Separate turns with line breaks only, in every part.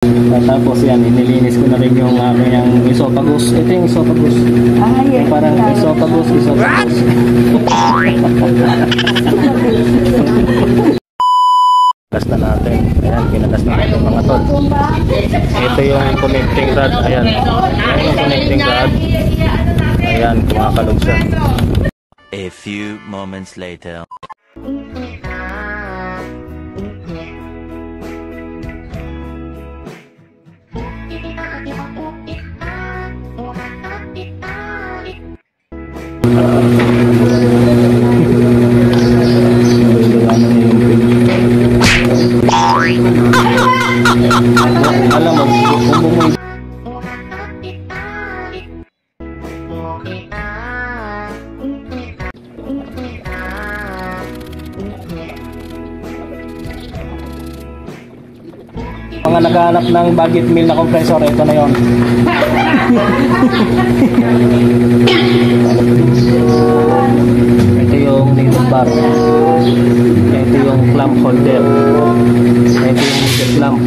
Tapos yan, inilinis ko na rin yung aking esophagus. Ito yung esophagus.
Yes.
Parang esophagus. Gas na natin. Ayan, pinagas na natin mga tol. Ito yung connecting rod. Ayan. Ayan yung connecting rod. Ayan, kumakalog siya.
A few moments later.
Alam mo, umumoy. Mga naghahanap ng budget meal na compressor, ito na yon. Ito yung native bar. Ito yung clamp holder. Ito yung heater clamp.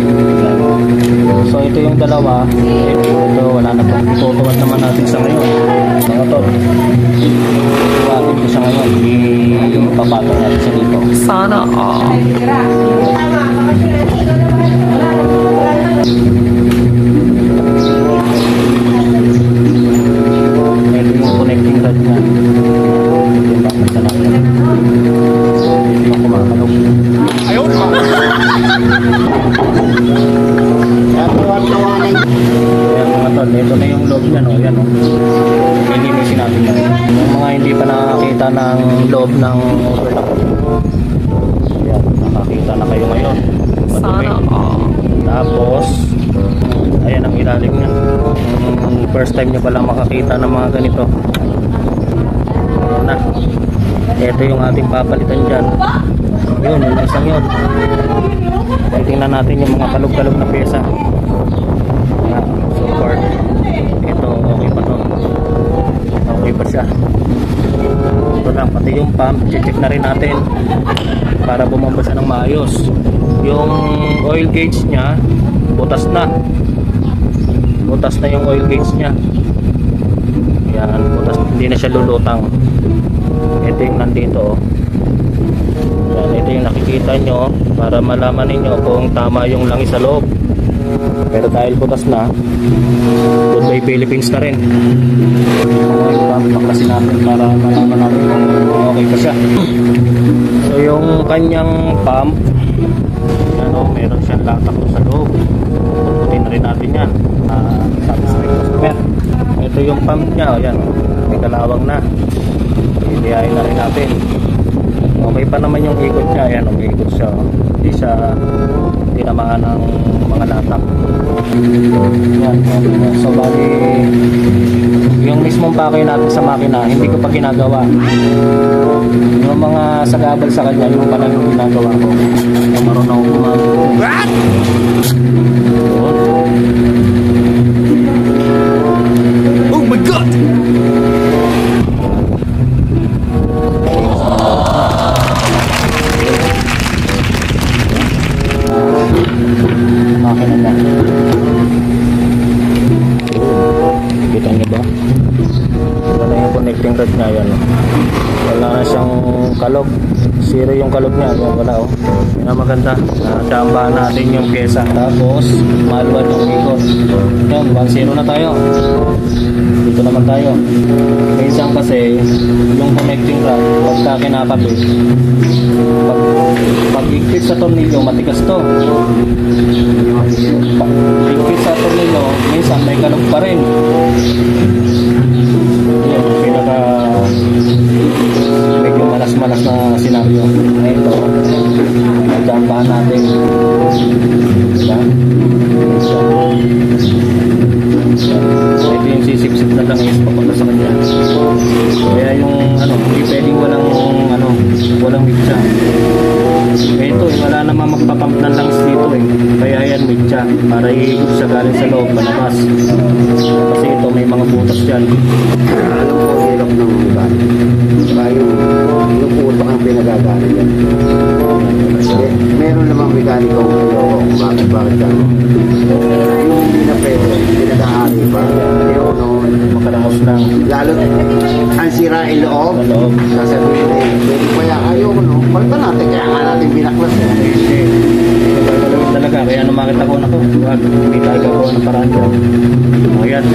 So ito yung dalawa. Ito wala na po. Itutuwad naman natin sa ngayon. Mga tol. Ituwadin ko sa ngayon. Ipapatong natin sa dito.
Sana all.
Ito yung connecting rod niya. Ito yung bakit sa natin. Ito yung kumakalog. Ayaw na! Ayan mga tol, ito na yung loob niya, no? Ayan, no? Ilinisin natin yan. Yung mga hindi pa nakakita ng loob ng overlock. Ayan, nakakita na kayo ngayon.
Sana all.
Tapos ayan ang ilalim niya. First time nyo palang makakita ng mga ganito. Ayan na. Ito yung ating papalitan dyan. Yun, yung isang yun. Tingnan natin yung mga kalog-kalog na pyesa. Ayan, so far ito okay pa to. Okay pa siya. Ito lang, pati yung pump check na rin natin para bumamba siya ng maayos. Yung oil gauge nya butas na yung oil gauge nya. Yan, butas, hindi na siya lulutang. Ito yung nandito. Yan, ito yung nakikita nyo para malaman ninyo kung tama yung langis sa loob. Pero dahil butas na, goodbye Philippines na rin. Baklasin natin para malaman natin kung okay pa siya. So yung kanyang pump, ano, meron siyang latak sa loob. Puputin na rin natin yan. Ito yung pump niya. Ayan, may kalawang na. Ilihain na rin natin. Okay pa naman yung ikot niya. Ayan, umiikot siya. Hindi siya tinamaan ng mga latak. Ayan. So bali, yung mismong pakay natin sa makina, hindi ko pa ginagawa. Yung mga sagabal sa kanya, yung pala yung ginagawa ko. Yung marunong gumagawa.
Oh my God!
Makina niya. Kita niyo ba? Ito na yung connecting rod niya. Yan. Wala na siyang kalog. Zero yung kalog niya. Yan, wala oh. Yan ang maganda. Chambahan natin yung pyesa. Tapos maluwad yung ikot. Yan, 1-0 na tayo. Dito naman tayo. Minsan kasi yung connecting rod, pagka kinakabit, pag igpit sa tornilyo, matigas to. Pag igpit sa tornilyo, minsan may kalog pa rin. Yun, pinaka medyo malas-malas na senaryo. Ito, nagdambahan natin. Diba? Ito yung sisip-sip na langis papunta sa kanya. Kaya yung ano, hindi pwedeng walang mitsa. Ito, wala naman magpapump ng langis dito eh. Kaya yan mitsa, para iikot siya galing sa loob, palabas. Kasi ito, may mga butas dyan.
Ano po hirap ng iba? Saka yung putok ang pinagagaling yan. Meron namang mekaniko kung bakit ka. Yung hindi na pwede, hindi na kahari pa. Ayaw noon.
Makarangos lang.
Lalo, ang sirain loob.
Sa loob.
Sasabihin eh, pwede pa yan. Ayaw ko no. Palitan natin, kaya nga natin binaklas eh.
Hindi. Gagawin talaga. Kaya nung makita ko na ko, wag, hindi tayo gagawa ng paraan dyan. O yan.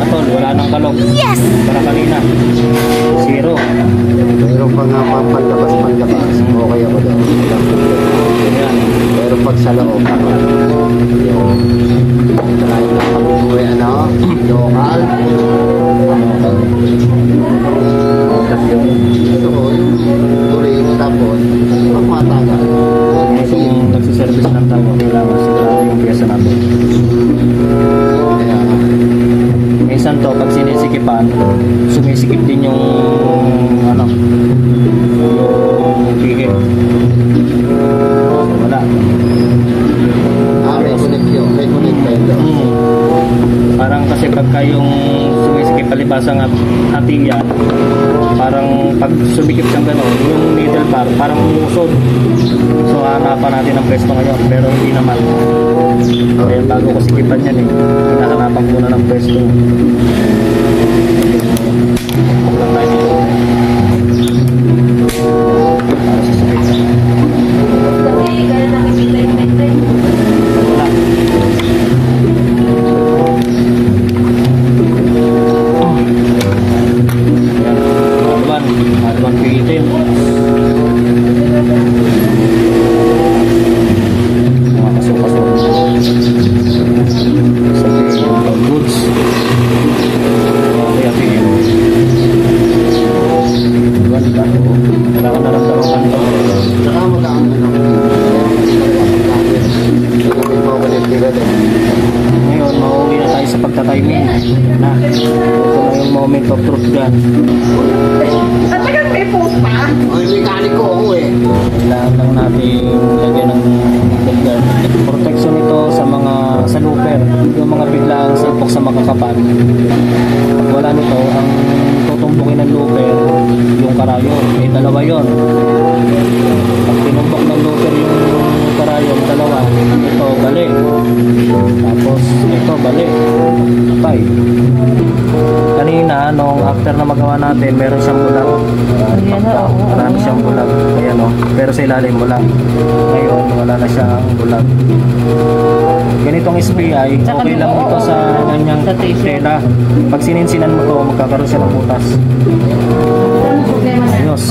Atol, wala nang kalog. Yes! Para kanina. Zero.
Meron pa nga panlabas. Okay ako daw.
Yan.
Pero pag sa loob, yung talagang lang kami buhay, ano, local.
Tapos yun.
Ito ko, yung tuloy tapos, pag matagal.
Kung nagsiservice ng tao, kailangan sigurado yung pyesa natin.
Kaya,
Minsan to, pag sinisikipan, sumisikip din yung ano, yung pihit. Wala.
may connection, may connection daw.
Parang kasi pagka yung sumisikip palibasang ating yan, parang pag sumikip siyang gano'n, yung middle bar, parang umusod. So hanapan natin ang pwesto ngayon, pero hindi naman. Kaya bago ko sikipan yan eh, hinahanapan ko na ng pwesto. Lang tayo dito. Para sa sikip. Wala. Maluan pihitin. Mga kaso-kaso. Sabihin yung goods. Kaya pihin. Diba, diba? Wala ka naramdaman kanto.
Saka magkaan, ano, may mga connected din.
Ngayon, mauwi na tayo sa pagtatiming. Na, ito na yung moment of truth dyan.
Ay, mekaniko ako eh.
Kailangan lang natin lagyan ng dagdag protection ito sa mga sa looper, yung mga biglaang salpok sa makakapan. Pag wala nito, ang tutumbukin ng looper yung karayon, may dalawa yon. Pag tinumbok ng looper yung karayon, dalawa, ito bali, tapos ito bali, patay. Kanina, nung after na magawa natin, meron siyang bulag. Marami siyang bulag. Ayan o. Pero sa ilalim wala. Ngayon, wala na siyang bulag. Ganitong SPI, okay lang ito sa kanyang tela. Pag sininsinan mo to, magkakaroon siya ng butas. Ayos.